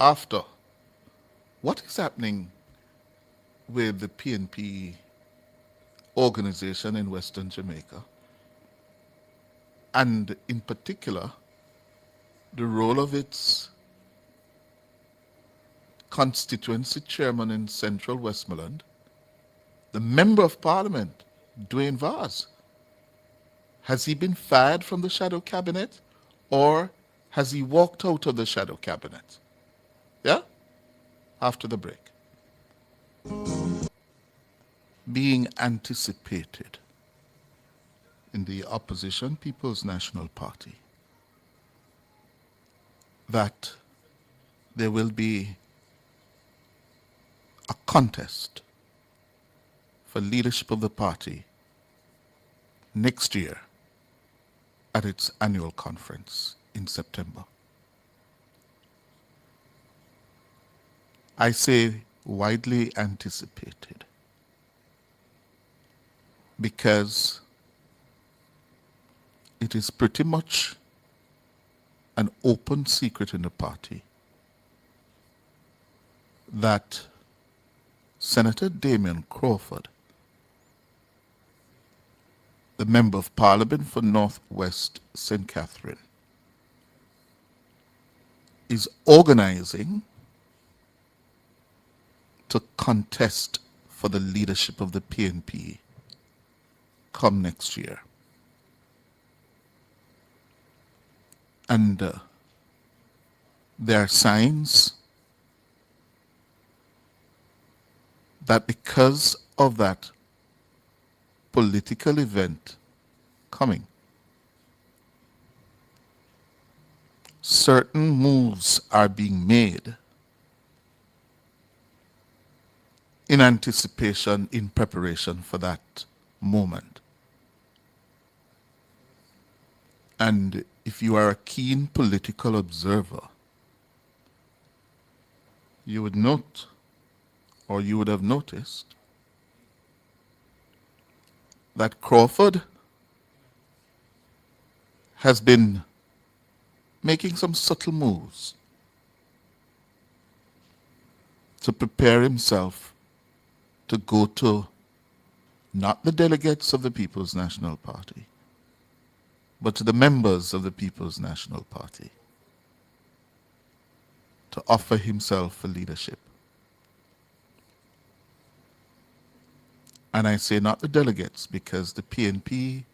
after, what is happening with the PNP organization in Western Jamaica, and in particular, the role of its constituency chairman in Central Westmoreland, the Member of Parliament, Dwayne Vaz. Has he been fired from the shadow cabinet, or has he walked out of the shadow cabinet? Yeah? After the break. Being anticipated in the opposition People's National Party that there will be a contest for leadership of the party next year at its annual conference in September. I say widely anticipated because it is pretty much an open secret in the party that Senator Damian Crawford, the Member of Parliament for Northwest St. Catherine, is organizing to contest for the leadership of the PNP come next year. And there are signs that because of that political event coming, certain moves are being made in anticipation, in preparation for that moment. And if you are a keen political observer, you would note, or you would have noticed, that Crawford has been making some subtle moves to prepare himself to go to not the delegates of the People's National Party, but to the members of the People's National Party, to offer himself for leadership. And I say not the delegates because the PNP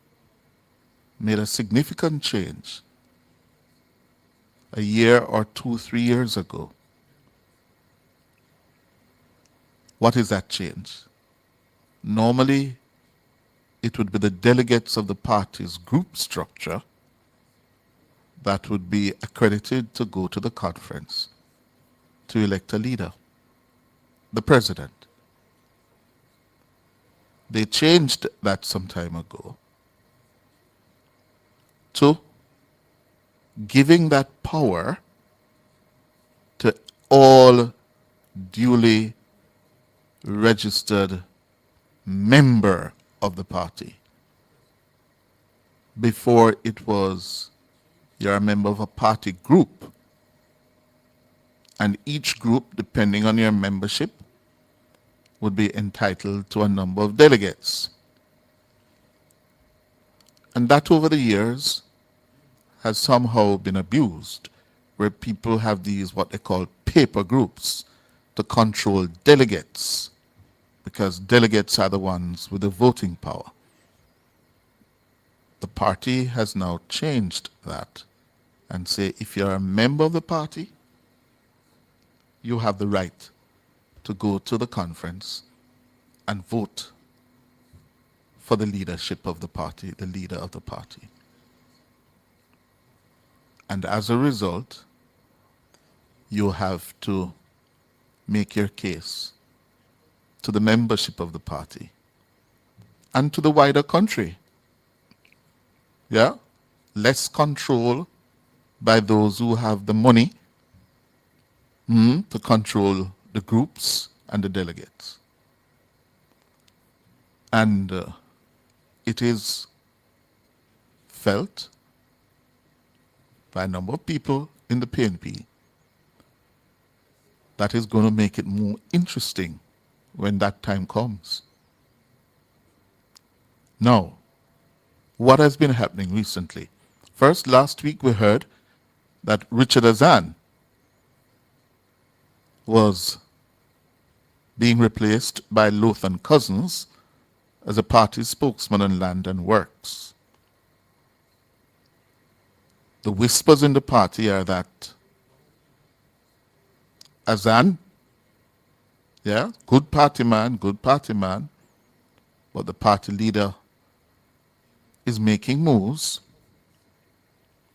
made a significant change a year or 2, 3 years ago. What is that change? Normally, it would be the delegates of the party's group structure that would be accredited to go to the conference to elect a leader, the president. They changed that some time ago to giving that power to all duly registered member of the party. Before it was you're a member of a party group, and each group, depending on your membership, would be entitled to a number of delegates. And that over the years has somehow been abused, where people have these what they call paper groups to control delegates, because delegates are the ones with the voting power. The party has now changed that and say if you're a member of the party, you have the right to go to the conference and vote for the leadership of the party, the leader of the party. And as a result, you have to make your case to the membership of the party and to the wider country. Yeah? Less control by those who have the money to control the groups and the delegates. And it is felt by a number of people in the PNP that is going to make it more interesting when that time comes. Now, what has been happening recently? First, last week we heard that Richard Azan was being replaced by Lothan Cousins as a party spokesman on Land and Works. The whispers in the party are that Azan, yeah, good party man, but the party leader is making moves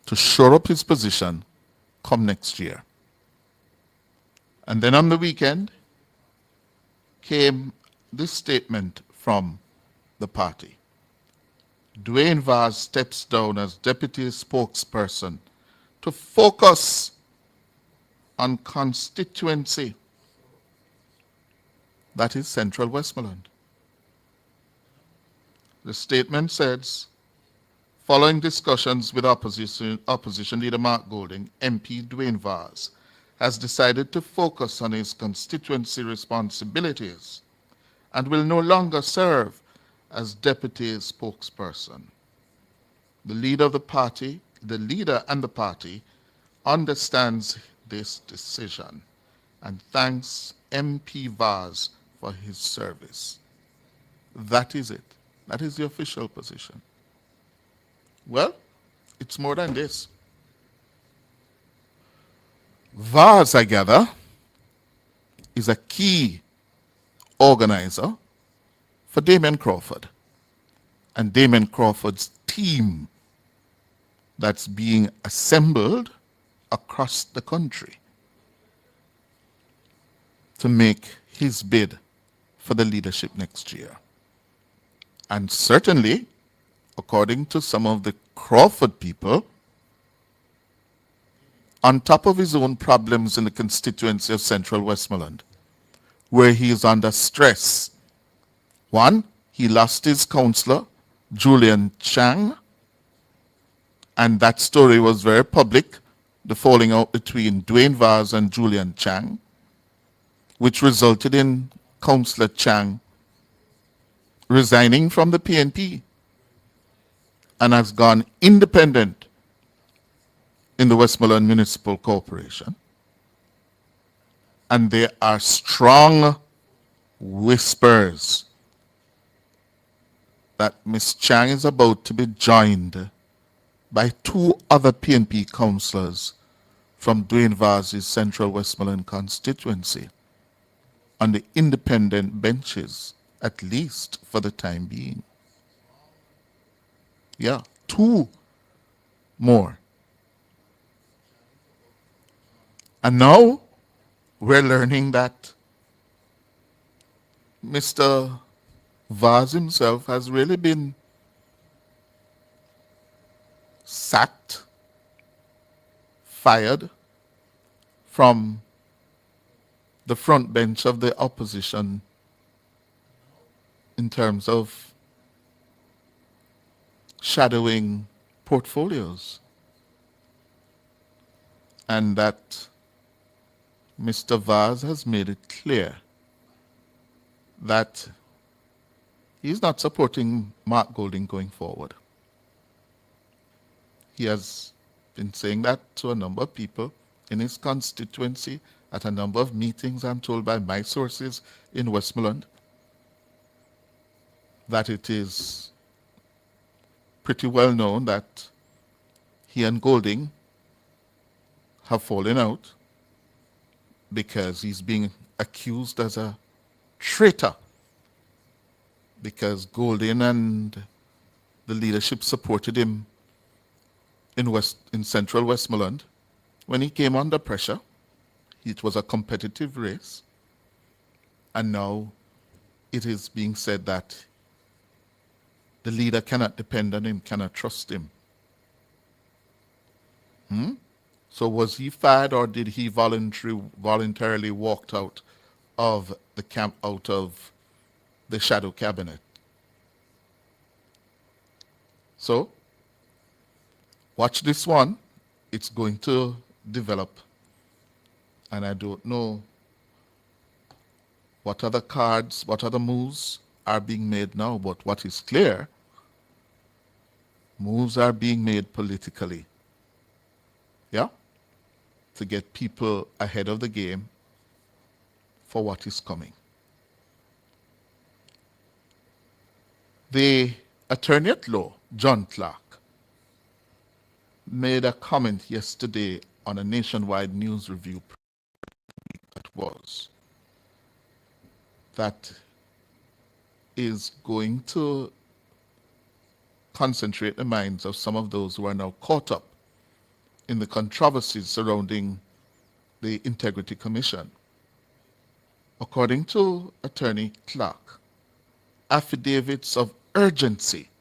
to shore up his position come next year. And then on the weekend came this statement from the party. Dwayne Vaz steps down as deputy spokesperson to focus on constituency. That is Central Westmoreland. The statement says, following discussions with opposition leader Mark Golding, MP Dwayne Vaz has decided to focus on his constituency responsibilities and will no longer serve as deputy spokesperson. The leader and the party understands this decision and thanks MP Vaz for his service. That is it. That is the official position. Well, it's more than this. Vaz, I gather, is a key organizer for Damien Crawford and Damien Crawford's team that's being assembled across the country to make his bid for the leadership next year. And certainly, according to some of the Crawford people, on top of his own problems in the constituency of Central Westmoreland, where he is under stress. One, he lost his councillor, Julian Chang, and that story was very public, the falling out between Dwayne Vaz and Julian Chang, which resulted in Councillor Chang resigning from the PNP and has gone independent in the Westmoreland Municipal Corporation. And there are strong whispers that Ms. Chang is about to be joined by two other PNP councillors from Dwayne Vaz's Central Westmoreland constituency on the independent benches, at least for the time being. Yeah, two more. And now we're learning that Mr. Vaz himself has really been sacked, fired from the front bench of the opposition in terms of shadowing portfolios. And that Mr. Vaz has made it clear that he's not supporting Mark Golding going forward. He has been saying that to a number of people in his constituency at a number of meetings, I'm told by my sources in Westmoreland, that it is pretty well known that he and Golding have fallen out because he's being accused as a traitor, because Golding and the leadership supported him in Central Westmoreland when he came under pressure. It was a competitive race, and now it is being said that the leader cannot depend on him, cannot trust him. So was he fired, or did he voluntarily walked out of the camp, out of the shadow cabinet? So watch this one. It's going to develop, and I don't know what other cards, what other moves are being made now. But what is clear, moves are being made politically, yeah, to get people ahead of the game for what is coming. The attorney at law, John Clark, made a comment yesterday on a nationwide news review that was that is going to concentrate the minds of some of those who are now caught up in the controversies surrounding the Integrity Commission. According to Attorney Clark, affidavits of urgency